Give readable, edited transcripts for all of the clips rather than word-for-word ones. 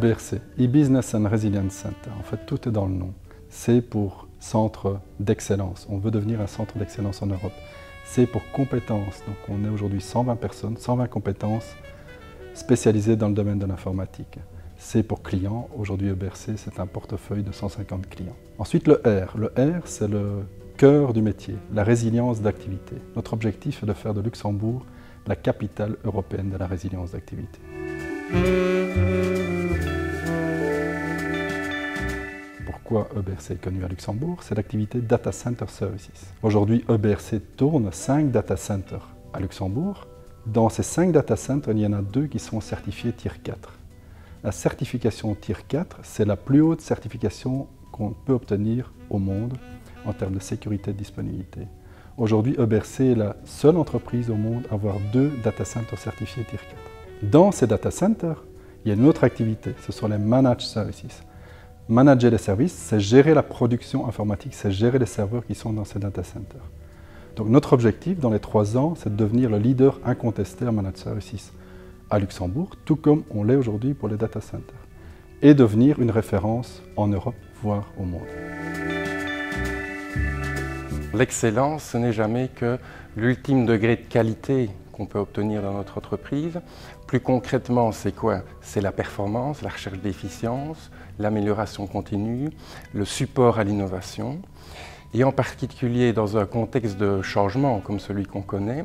EBRC, e-Business and Resilience Center, en fait tout est dans le nom. C'est pour centre d'excellence, on veut devenir un centre d'excellence en Europe. C'est pour compétences, donc on est aujourd'hui 120 personnes, 120 compétences spécialisées dans le domaine de l'informatique. C'est pour clients, aujourd'hui EBRC c'est un portefeuille de 150 clients. Ensuite le R c'est le cœur du métier, la résilience d'activité. Notre objectif est de faire de Luxembourg la capitale européenne de la résilience d'activité. Pourquoi EBRC est connu à Luxembourg? C'est l'activité Data Center Services. Aujourd'hui, EBRC tourne 5 data centers à Luxembourg. Dans ces 5 data centers, il y en a 2 qui sont certifiés Tier 4. La certification Tier 4, c'est la plus haute certification qu'on peut obtenir au monde en termes de sécurité et de disponibilité. Aujourd'hui, EBRC est la seule entreprise au monde à avoir 2 data centers certifiés Tier 4. Dans ces data centers, il y a une autre activité, ce sont les Managed Services. Manager les services, c'est gérer la production informatique, c'est gérer les serveurs qui sont dans ces data centers. Donc notre objectif dans les 3 ans, c'est de devenir le leader incontesté en Managed Services à Luxembourg, tout comme on l'est aujourd'hui pour les data centers, et devenir une référence en Europe, voire au monde. L'excellence, ce n'est jamais que l'ultime degré de qualité qu'on peut obtenir dans notre entreprise. Plus concrètement, c'est quoi? C'est la performance, la recherche d'efficience, l'amélioration continue, le support à l'innovation. Et en particulier dans un contexte de changement comme celui qu'on connaît,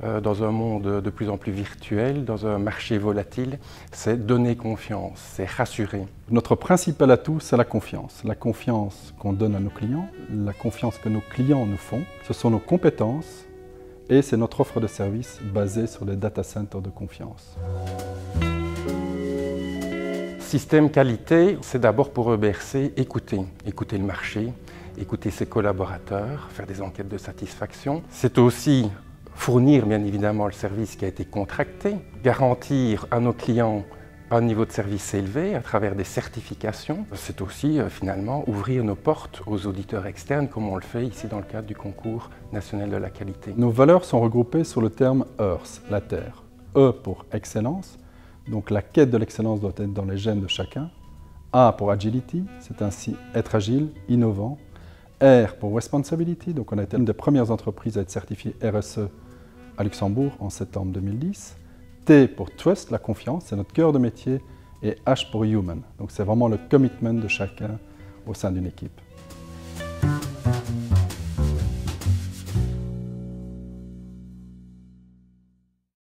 dans un monde de plus en plus virtuel, dans un marché volatile, c'est donner confiance, c'est rassurer. Notre principal atout, c'est la confiance. La confiance qu'on donne à nos clients, la confiance que nos clients nous font, ce sont nos compétences et c'est notre offre de service basée sur les data centers de confiance. Système qualité, c'est d'abord pour EBRC écouter le marché, écouter ses collaborateurs, faire des enquêtes de satisfaction. C'est aussi fournir bien évidemment le service qui a été contracté, garantir à nos clients un niveau de service élevé à travers des certifications. C'est aussi finalement ouvrir nos portes aux auditeurs externes comme on le fait ici dans le cadre du concours national de la qualité. Nos valeurs sont regroupées sur le terme Earth, la Terre. E pour excellence, donc la quête de l'excellence doit être dans les gènes de chacun. A pour agility, c'est ainsi être agile, innovant. R pour responsibility, donc on a été une des premières entreprises à être certifiée RSE à Luxembourg en septembre 2010. T pour trust, la confiance, c'est notre cœur de métier. Et H pour human, donc c'est vraiment le commitment de chacun au sein d'une équipe.